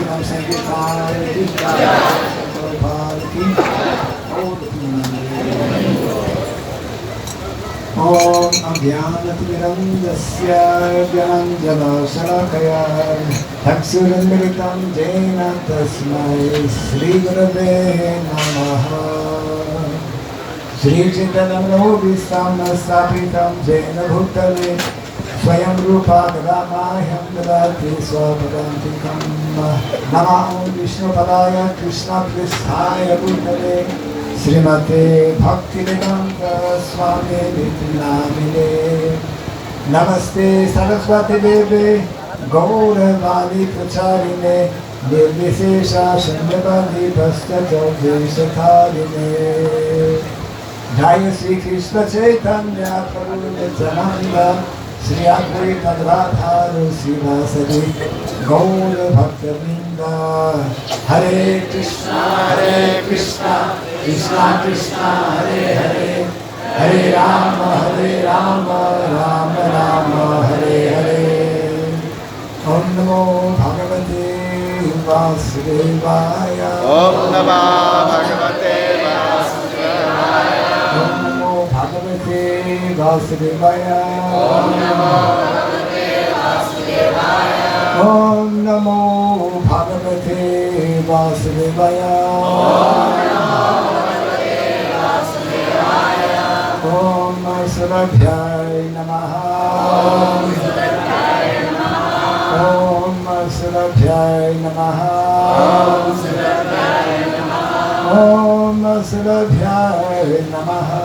Naam Sankirtan ki jai, Prabhupada ki Om Ajnanatirandasya Gyananjanashalakaya Chakshurunmilitam Jena Tasmai Shri Gurave Namaha Shri Chaitanya Visamnasapitam Jena Bhutale Swayam Rupa Gadamaham Dadati Swapadantikam Namo Vishnu Padaya Krishna Pristhaya Bhutale Srimate Bhakti Vedanta Swami Nityanamine Namaste Saraswati Deve Gauravani Pracharine Nirvishesha Shandavani Pastachodeshatharine Jaya Sri Krishna Chaitanya Prabhu Nityananda Sri Advaita Gadadhara Srivasadi Gaura Bhakta Vrinda Hare Krishna Krishna Krishna Hare Hare Hare Rama Rama Rama Hare Hare Om Namo Bhagavate Vasudevaya Om Namah Bhagavate Vasudevaya. Om Namo Bhagavate Vasudevaya Om Namah Bhagavate Vasudevaya. Om Namo Bhagavate Vasudevaya Om Sarabhyai Namaha Om Sarabhyai Namaha Om Sarabhyai Namaha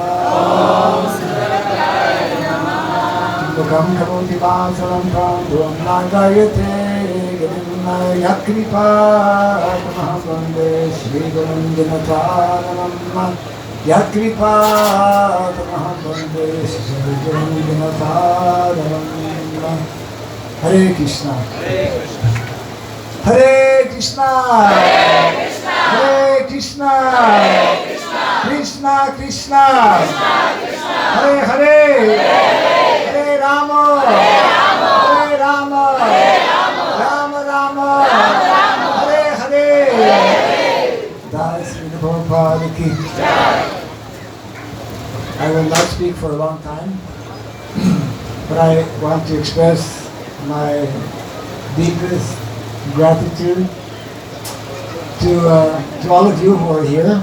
Lokam Karoti Vasaram Pranduam Nagayate Gadimna Yakripa Tamahapande Shri Gurum Dinataranam Yakripa Tamahapande Shri Gurum Dinataranam Hare Krishna Hare Krishna Hare Krishna Krishna Krishna Hare Hare Hare Rama Hare Rama Rama Rama Hare Hare Jai Sri Prabhupada ki I will not speak for a long time, but I want to express my deepest gratitude to all of you who are here,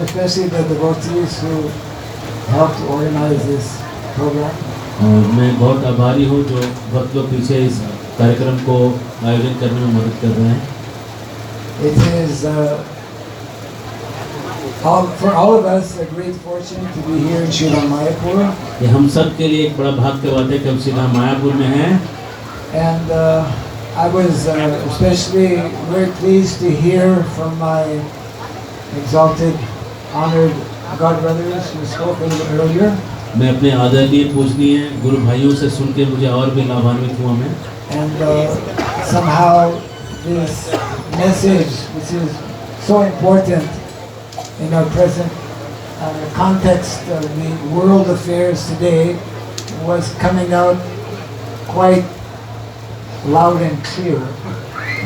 especially the devotees who helped organize this program. मैं बहुत आभारी हूँ जो भक्त लोग पीछे इस कार्यक्रम को आयोजन करने में मदद कर रहे हैं. It is for all of us a great fortune to be here in Sri Mayapur. ये हम सब के लिए एक बड़ा भाग्य की बात है कि हम श्री मायापुर में हैं. And I was especially very pleased to hear from my exalted, honored godbrothers who spoke a little earlier. मैं अपने आदरणीय पूजनीय गुरु भाइयों से सुन के मुझे और भी लाभान्वित हुआ मैं. And somehow this message, which is so important in our present context of the world affairs today, was coming out quite loud and clear.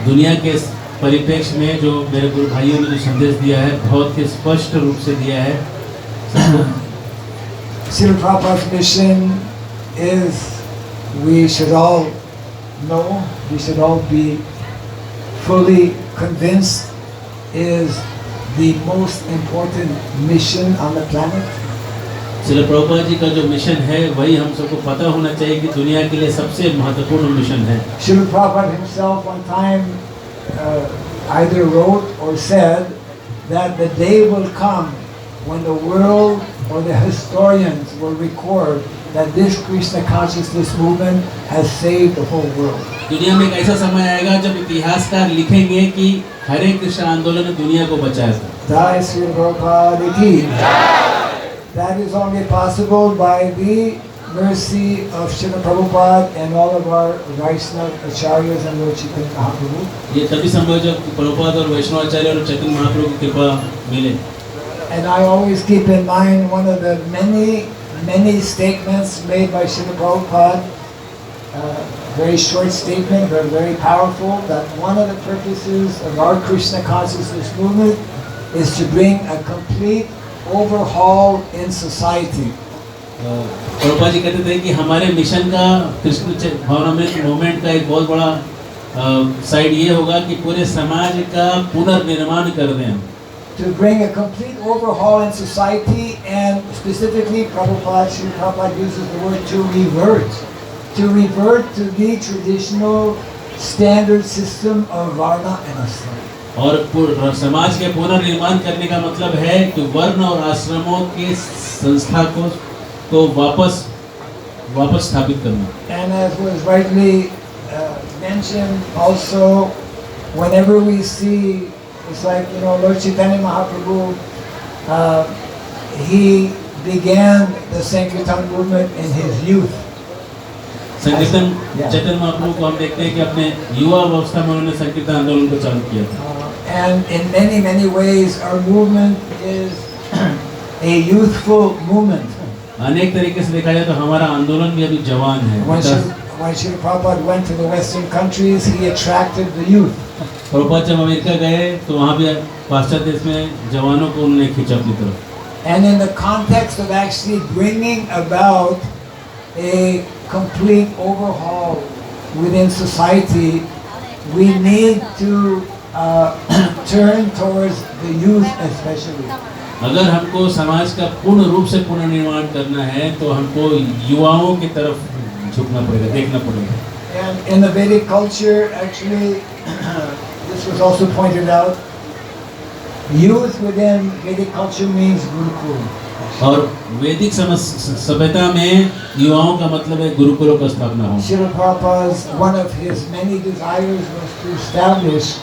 दुनिया के परिप्रेक्ष्य में जो मेरे गुरु भाइयों ने जो संदेश दिया है बहुत ही स्पष्ट रूप से दिया है. Srila Prabhupada's mission is, we should all know, we should all be fully convinced, is the most important mission on the planet. Srila Prabhupada ji का जो मिशन है वही हम सबको पता होना चाहिए कि दुनिया के लिए सबसे महत्वपूर्ण मिशन है. Srila Prabhupada himself one time either wrote or said that the day will come when the world or the historians will record that this Krishna consciousness movement has saved the whole world. दुनिया में एक ऐसा समय आएगा जब इतिहासकार लिखेंगे कि हरे कृष्ण आंदोलन ने दुनिया को बचाया था. Jai Sri Prabhupada ki. That is only possible by the mercy of Srila Prabhupada and all of our Vaishnava Acharyas and Lord Chaitanya Mahaprabhu. ये तभी संभव जब प्रभुपाद और वैष्णव आचार्य और चैतन्य महाप्रभु की कृपा मिले. And I always keep in mind one of the many statements made by Srila Prabhupada very short statement, but very powerful, that one of the purposes of our Krishna consciousness movement is to bring a complete overhaul in society. Prabhupada ji कहते थे कि हमारे mission का Krishna भावनामृत movement का एक बहुत बड़ा side ये होगा कि पूरे समाज का पुनर्निर्माण कर दें. To bring a complete overhaul in society, and specifically Sri Prabhupada uses the word to revert to the traditional standard system of Varna and Ashram. और समाज के पुनर्निर्माण करने का मतलब है कि वर्ण और आश्रमों के संस्था को वापस स्थापित करना. And as was rightly mentioned also, whenever we see, it's like, Lord Chaitanya Mahaprabhu, he began the Sankirtan movement in his youth. संकीर्तन चैतन्य महाप्रभु को हम देखते हैं कि अपने युवा अवस्था में उन्होंने संकीर्तन आंदोलन को चालू किया था. And in many ways our movement is a youthful movement. अनेक तरीके से देखा जाए तो हमारा आंदोलन भी अभी जवान है. When Sri Prabhupada went to the Western countries, he attracted the youth. Prabhupada जब अमेरिका गए तो वहाँ भी पाश्चात्य देश में जवानों को उन्होंने खींचा अपनी तरफ. And in the context of actually bringing about a complete overhaul within society, we need to turn towards the youth especially. अगर हमको समाज का पूर्ण रूप से पुनर्निर्माण करना है तो हमको युवाओं की तरफ झुकना पड़ेगा, देखना पड़ेगा. And in the Vedic culture, actually, this was also pointed out, youth within Vedic culture means Gurukul. और वैदिक सभ्यता में युवाओं का मतलब है गुरुकुलों का स्थापना हो. Srila Prabhupada's one of his many desires was to establish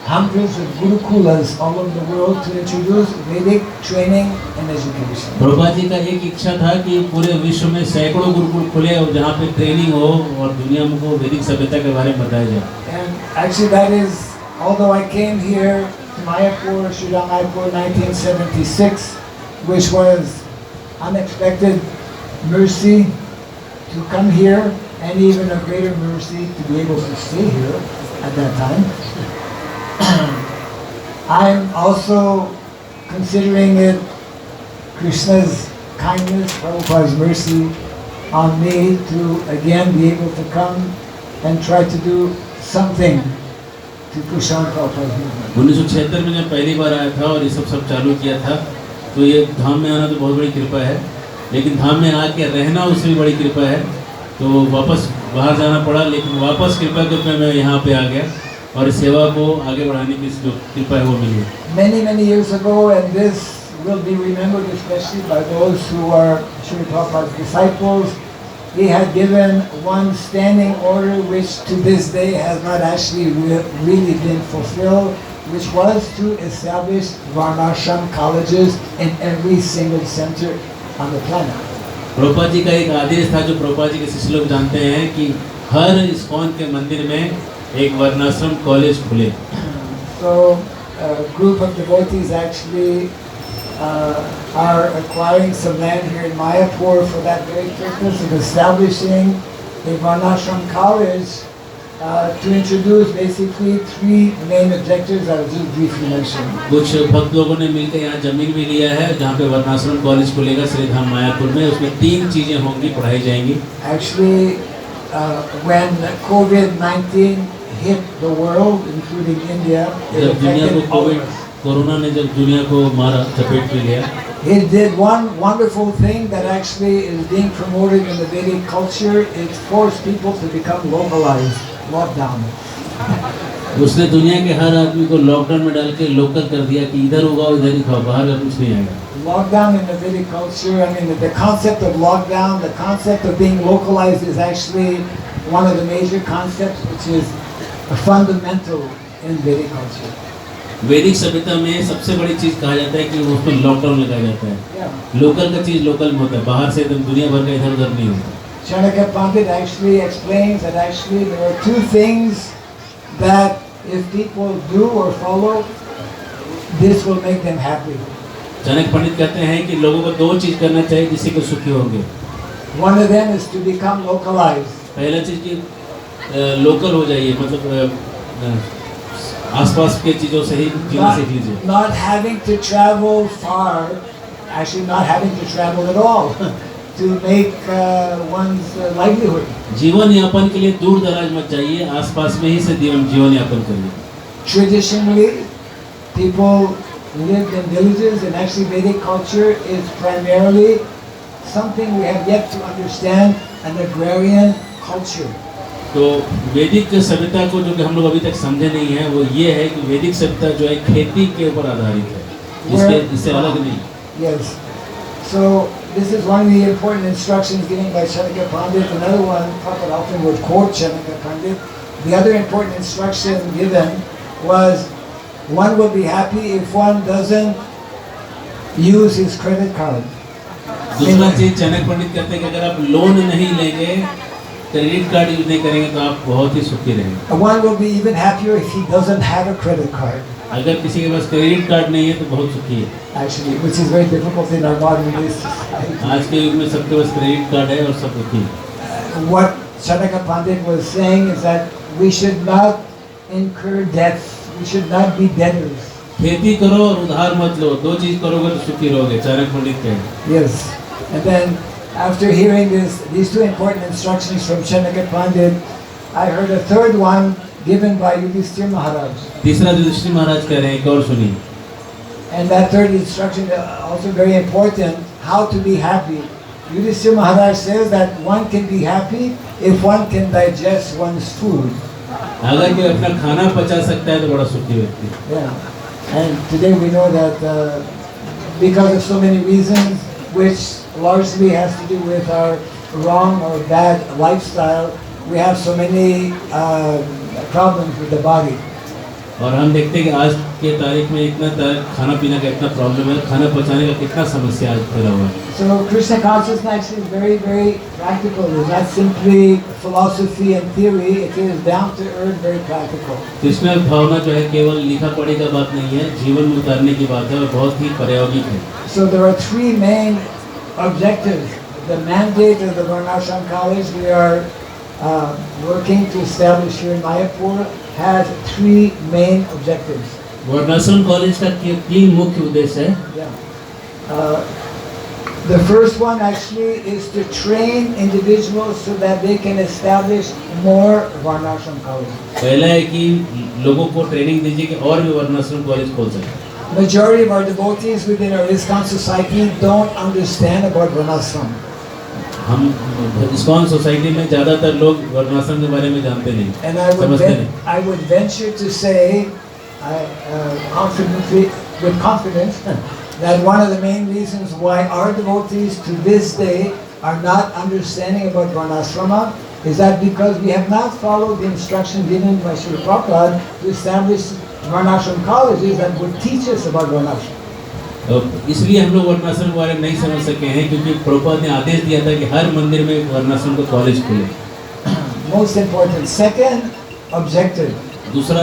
hundreds of gurukulas all over the world to introduce Vedic training and education. Prabhupada ji का एक इच्छा था कि पूरे विश्व में सैकड़ों गुरुकुल खुले और जहाँ पे ट्रेनिंग हो और दुनिया में को वैदिक सभ्यता के बारे में बताया जाए. And actually that is, although I came here to Mayapur, Sri Mayapur 1976, which was unexpected mercy to come here, and even a greater mercy to be able to stay here at that time. I'm also considering it Krishna's kindness, Prabhupada's mercy on me to again be able to come and try to do something to push on Prabhupada's movement. 1976 में जब पहली बार आया था और ये सब चालू किया था तो ये धाम में आना तो बहुत बड़ी कृपा है, लेकिन धाम में आके रहना उससे भी बड़ी कृपा है. तो वापस बाहर जाना पड़ा, लेकिन वापस कृपा के रूप में मैं यहाँ पे आ गया और सेवा को आगे बढ़ाने की जो कृपा है वो मिली. Many years ago, and this will be remembered especially by those who are Srila Prabhupada's disciples, he had given one standing order which to this day has not actually really been fulfilled, which was to establish Varnashram colleges in every single center on the planet. Prabhupada ji का एक आदेश था जो प्रभुपाद जी के शिष्य लोग जानते हैं कि हर इस्कॉन के मंदिर में एक वर्णाश्रम कॉलेज खुले. So a group of devotees actually are acquiring some land here in Mayapur for that very purpose of establishing a Varnashram college to introduce basically three main objectives I will just briefly mention. कुछ भक्त लोगों ने मिलकर यहाँ जमीन भी लिया है जहाँ पे वर्णाश्रम कॉलेज खुलेगा श्रीधाम मायापुर में. उसमें 3 चीजें होंगी, पढ़ाई जाएंगी. Actually, when COVID-19 hit the world, including India, जब दुनिया को कोरोना ने जब दुनिया को मारा, चपेट में लिया, it did one wonderful thing that actually is being promoted in the Vedic culture. It forced people to become localized. Lockdown. उसने दुनिया के हर आदमी को लॉकडाउन में डाल के लोकल कर दिया कि इधर उगाओ इधर ही खाओ, बाहर का कुछ नहीं आएगा. Lockdown in the Vedic culture, I mean the concept of lockdown, the concept of being localized is actually one of the major concepts which is fundamental in Vedic culture. वैदिक सभ्यता में सबसे बड़ी चीज कहा जाता है कि उसको लॉकडाउन लगाया जाता है. लोकल का चीज लोकल में होता है, बाहर से एकदम दुनिया भर का इधर उधर नहीं होता. Chanakya Pandit actually explains that actually there are 2 things that if people do or follow, this will make them happy. Chanakya पंडित कहते हैं कि लोगों को 2 चीज करना चाहिए जिससे कि सुखी होंगे. One of them is to become localized. पहला चीज कि लोकल हो जाइए, मतलब आसपास के चीज़ों से ही जीना सीख लीजिए। Not having to travel far, actually not having to travel at all to make one's livelihood. जीवन यापन के लिए दूर दराज मत जाइए, आसपास में ही से जीवन यापन करिए। Traditionally, people lived in villages, and actually Vedic culture is primarily something we have yet to understand, an agrarian culture. तो वैदिक सभ्यता को जो कि हम लोग अभी तक समझे नहीं है, वो ये है कि वैदिक सभ्यता जो है खेती के ऊपर आधारित है, इससे अलग नहीं। Yes. So this is one of the important instructions given by Chanaka Pandit. Another one, Prabhupada often would quote Chanaka Pandit. The other important instruction given was one will be happy if one doesn't use his credit card. दूसरा चीज चाणक्य पंडित कहते हैं कि अगर आप loan नहीं लेंगे, credit card use नहीं करेंगे, तो आप बहुत ही सुखी रहेंगे। One will be even happier if he doesn't have a credit card. अगर किसी के पास क्रेडिट कार्ड नहीं है तो बहुत सुखी है। Actually, which is very difficult in our modern day society. आज के युग में सबके पास क्रेडिट कार्ड है और सब सुखी है। What Chanaka Pandit was saying is that we should not incur debts. We should not be debtors. खेती करो और उधार मत लो, दो चीज करोगे तो सुखी रहोगे, चाणक्य पंडित कहे। Yes, and then after hearing these two important instructions from Chanaka Pandit, I heard a third one given by Yudhishthira Maharaj. तीसरा युधिष्ठिर महाराज कह रहे हैं, एक और सुनिए। And that third instruction is also very important, how to be happy. Yudhishthira Maharaj says that one can be happy if one can digest one's food. अगर कोई अपना खाना पचा सकता है तो बड़ा सुखी व्यक्ति। Yeah, and today we know that because of so many reasons, which largely has to do with our wrong or bad lifestyle, we have so many problems with the body. और हम देखते हैं कि आज के तारीख में इतना खाना पीना का इतना प्रॉब्लम है, खाना पचाने का कितना समस्या आज फैला हुआ है। So Krishna consciousness is very, very practical. It's not simply philosophy and theory. It is down to earth, very practical. Krishna भावना जो है केवल लिखा पढ़ी का बात नहीं है, जीवन में उतारने की बात है और बहुत ही प्रायोगिक है। So there are three main objectives. The mandate of the Varnashram College we are working to establish here in Mayapur has three main objectives. वर्णाश्रम कॉलेज का तीन मुख्य उद्देश्य है। Yeah. The first one actually is to train individuals so that they can establish more Varnashram colleges. पहला है कि लोगों को ट्रेनिंग दीजिए कि और भी वर्णाश्रम कॉलेज खोल सकें। Majority of our devotees within our ISKCON society don't understand about Varnashram. हम ISKCON सोसाइटी में ज़्यादातर लोग वर्णाश्रम के बारे में जानते नहीं, समझते नहीं। I would venture to say, with confidence, that one of the main reasons why our devotees to this day are not understanding about Varnashrama is that because we have not followed the instruction given by Srila Prabhupada to establish Varnashram colleges that would teach us about Varnashram. इसलिए हम लोग वर्णाश्रम के बारे में नहीं समझ सके हैं, क्योंकि प्रभुपाद ने आदेश दिया था कि हर मंदिर में एक वर्णाश्रम का कॉलेज खुले। Most important. Second objective. दूसरा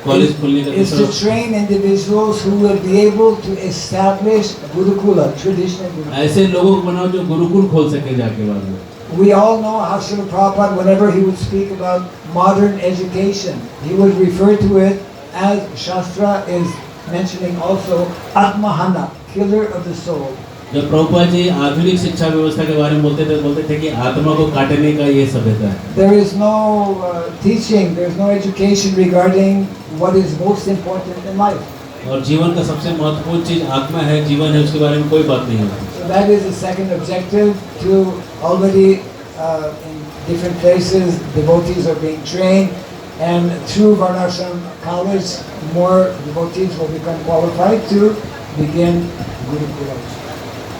कॉलेज खोलने का is to train individuals who will be able to establish Gurukula, traditional Gurukula. ऐसे लोगों को बनाओ जो गुरुकुल खोल सके जाके बाद में। We all know how Srila Prabhupada, whenever he would speak about modern education, he would refer to it as Shastra is mentioning also Atmahana, killer of the soul. जब प्रभुपाद जी आधुनिक शिक्षा व्यवस्था के बारे में बोलते थे कि आत्मा को काटने का ये सभ्यता है। There is no teaching, there is no education regarding what is most important in life. और जीवन का सबसे महत्वपूर्ण चीज आत्मा है, जीवन है, उसके बारे में कोई बात नहीं है। So that is the second objective. To already in different places devotees are being trained, and through Varnashram College more devotees will become qualified to begin Gurukula.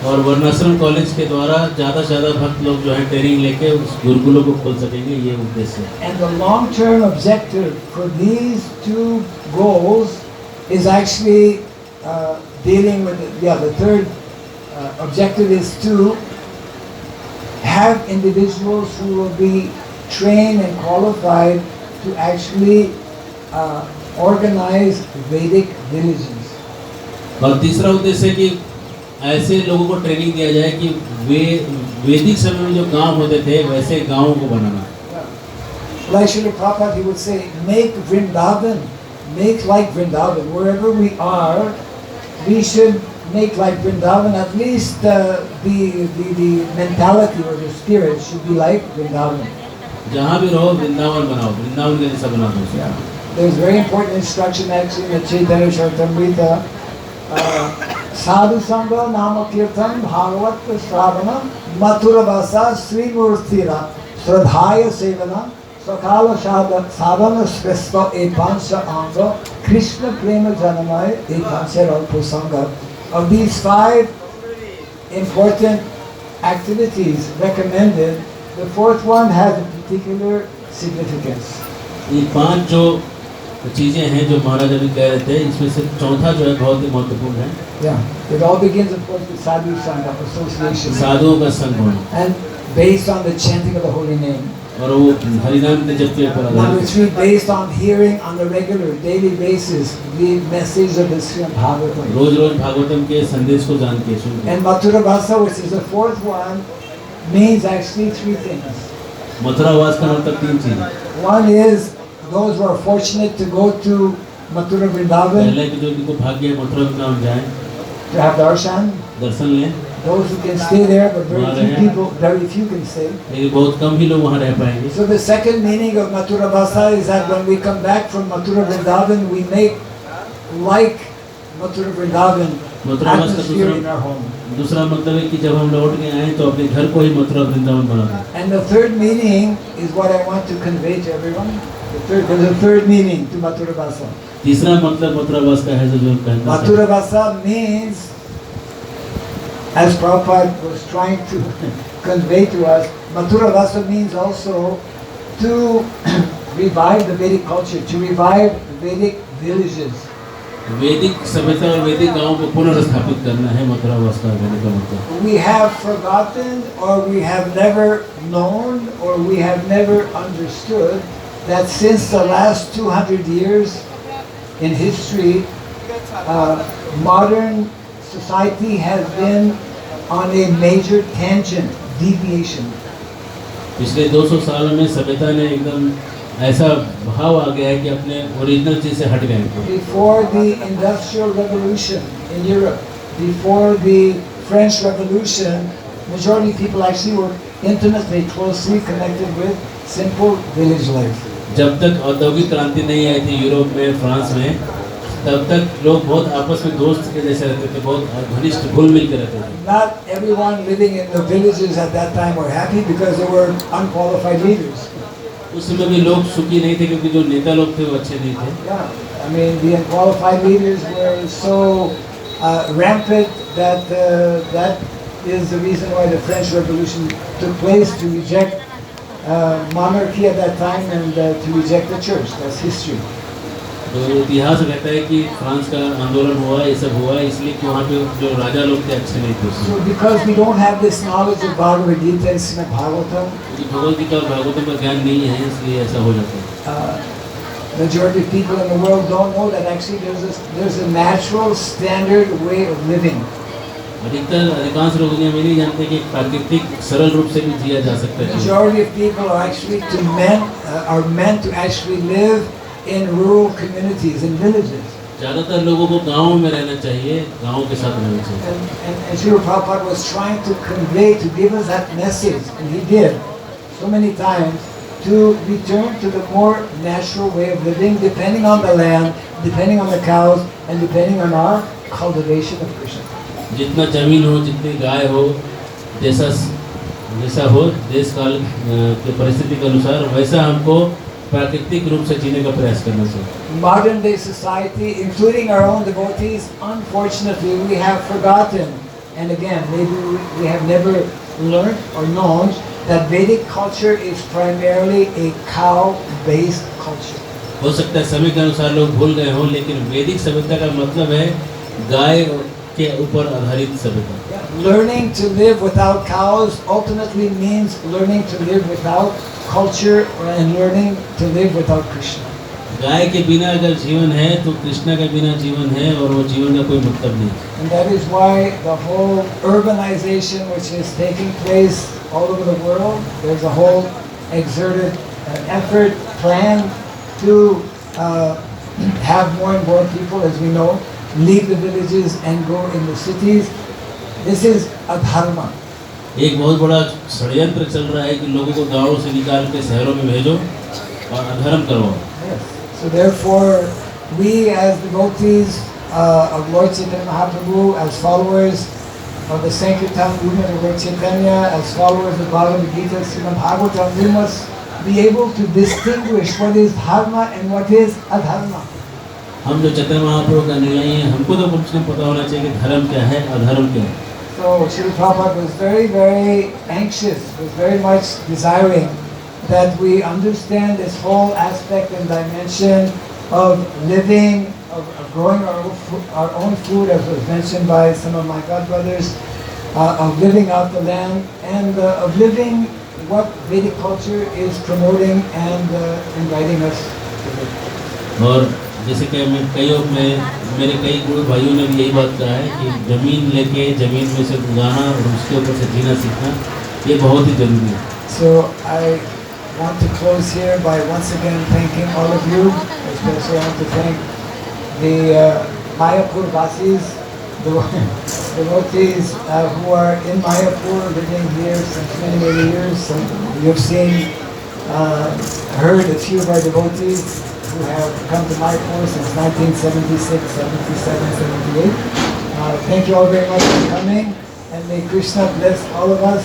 और वर्णाश्रम कॉलेज के द्वारा ज़्यादा से ज़्यादा भक्त लोग जो है ट्रेनिंग लेके उस गुरुकुलों को खोल सकेंगे, ये उद्देश्य है। And the long-term objective for these two goals is actually dealing with the third objective is to have individuals who will be trained and qualified to actually organize Vedic villages. और तीसरा उद्देश्य है कि ऐसे लोगों को ट्रेनिंग दिया जाए कि वे वैदिक समय में जो गांव होते थे वैसे गांवों को बनाना। Like Srila Prabhupada, he would say, make Vrindavan, make like Vrindavan. Wherever we are, we should make like Vrindavan. At least the mentality or the spirit should be like Vrindavan. जहाँ भी रहो वृंदावन बनाओ, वृंदावन के जैसा बना दो। Yeah. There's very important instruction actually in the Chaitanya Charitamrita. Sadhu Sangha Nama Kirtan Bhagavat Shravana Mathura Vasa Sri Murtira Sradhaya Sevana Sakala Sadhana Svesta Epansha Anga Krishna Prema Janamaya Epansha Ralpusanga. Of these 5 important activities recommended, the 4th one has a particular significance. ये 5 जो चीजें हैं जो महाराज अभी कह रहे थे, इसमें से चौथा जो है बहुत ही महत्वपूर्ण है। Yeah, it all begins of course with sadhu sangha, association. साधुओं का संग होना। And based on the chanting of the holy name. और वो हरिनाम के जप के ऊपर आधारित। Number 3, based on hearing on a regular, daily basis the message of the Srimad Bhagavatam. रोज-रोज भागवतम के संदेश को जान के सुन के। And Mathura Vasa, which is the 4th one, means actually 3 things. Mathura वास का मतलब 3 चीजें। One is those who are fortunate to go to Mathura Vrindavan. पहले कि जो इनको भाग्य है मथुरा वृंदावन जाएं, to have darshan. दर्शन लें। Those who can stay there, but very few can stay. लेकिन बहुत कम ही लोग वहाँ रह पाएंगे। So the second meaning of Mathura Vasa is that when we come back from Mathura Vrindavan, we make like Mathura Vrindavan atmosphere in our home. दूसरा मतलब है कि जब हम लौट के आए तो अपने घर को ही मथुरा वृंदावन बना दें। And the third meaning is what I want to convey to everyone. There's a third meaning to Mathura Vasa. तीसरा मतलब मथुरा वास का है जो कहना है। Mathura Vasa means, as Prabhupada was trying to convey to us, Mathura Vasa means also to revive the Vedic culture, to revive Vedic villages. वैदिक सभ्यता और वैदिक गांवों को पुनर्स्थापित करना है मथुरा वास का कहने का मतलब। We have forgotten, or we have never known, or we have never understood that since the last 200 years in history, modern society has been on a major tangent, deviation. पिछले 200 सालों में सभ्यता ने एकदम ऐसा भाव आ गया है कि अपने ओरिजिनल चीज से हट गए। Before the Industrial Revolution in Europe, before the French Revolution, majority of people actually were intimately, closely connected with simple village life. जब तक औद्योगिक क्रांति नहीं आई थी यूरोप में, फ्रांस में, तब तक लोग बहुत आपस में दोस्त के जैसे रहते थे, बहुत घनिष्ठ घुल मिल कर रहते थे। Not everyone living in the villages at that time were happy because there were unqualified leaders. उस समय भी लोग सुखी नहीं थे क्योंकि जो नेता लोग थे वो अच्छे नहीं थे। Yeah, I mean the unqualified leaders were so rampant that that is the reason why the French Revolution took place, to reject monarchy at that time and to reject the church. That's history. तो इतिहास कहता है कि France का आंदोलन हुआ, ये सब हुआ इसलिए कि वहाँ पे जो राजा लोग थे अच्छे नहीं थे। So because we don't have this knowledge of Bhagavad Gita and Srimad Bhagavatam, Bhagavad Gita और भागवतम का ज्ञान नहीं है, इसलिए ऐसा हो जाता है। Majority of people in the world don't know that actually there's a natural standard way of living. अधिकांश लोग दुनिया में नहीं जानते कि प्राकृतिक सरल रूप से भी जिया जा सकता है। Majority of people are actually are meant to actually live in rural communities, in villages. ज़्यादातर लोगों को गाँव में रहना चाहिए, गाँव के साथ रहना चाहिए। And Srila Prabhupada was trying to convey, to give us that message, and he did so many times, to return to the more natural way of living, depending on the land, depending on the cows, and depending on our cultivation of Krishna. जितना जमीन हो, जितनी गाय हो, जैसा हो देश काल के परिस्थिति के अनुसार, वैसा हमको प्राकृतिक रूप से जीने का प्रयास करना चाहिए। Modern day society, including our own devotees, unfortunately we have forgotten, and again maybe we have never learned or known that Vedic culture is primarily a cow-based culture. हो सकता है समय के अनुसार लोग भूल गए हों, लेकिन वैदिक सभ्यता का मतलब है गाय के ऊपर आधारित सभ्यता। Learning to live without cows ultimately means learning to live without culture and learning to live without Krishna. गाय के बिना अगर जीवन है तो कृष्णा के बिना जीवन है, और वो जीवन का कोई मतलब नहीं। And that is why the whole urbanization which is taking place all over the world, there's a whole exerted effort, plan to have more and more people, as we know, leave the villages and go in the cities. This is adharma. एक बहुत बड़ा षड्यंत्र चल रहा है कि लोगों को गांवों से निकाल के शहरों में भेजो और अधर्म करवाओ. Yes. So therefore, we as devotees of Lord Chaitanya Mahaprabhu, as followers of the Sankirtan movement of Lord Chaitanya, as followers of Bhagavad Gita, Srimad Bhagavatam, we must be able to distinguish what is dharma and what is adharma. हम जो चैतन्य महाप्रभु का अनुयायी हैं, हमको तो कम से कम पता होना चाहिए कि धर्म क्या है, अधर्म क्या है. So Srila Prabhupada was very, very anxious, was very much desiring that we understand this whole aspect and dimension of living, of growing our own food, as was mentioned by some of my godbrothers, of living out the land, and of living what Vedic culture is promoting and inviting us to live. और जैसे कि मेरे कई गुरु भाइयों ने भी यही बात कहा है कि ज़मीन लेके ज़मीन में से उगाना और उसके ऊपर से जीना सीखना ये बहुत ही ज़रूरी है. So I want to close here by once again thanking all of you. Especially I want to thank the Mayapur Vasis, the devotees who are in Mayapur, living here since many, many years. So you have seen, heard a few of our devotees who have come to Mayapur since 1976, 77, 78. Thank you all very much for coming, and may Krishna bless all of us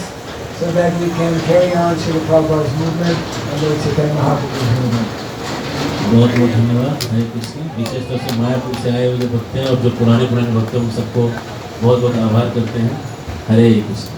so that we can carry on Srila Prabhupada's movement and Lord Chaitanya Mahaprabhu's movement. बहुत बहुत धन्यवाद. हरे कृष्ण. विशेष तौर से मायापुर से आए हुए जो भक्त हैं और जो पुराने भक्त हैं, उन सबको बहुत बहुत आभार करते हैं. हरे कृष्ण.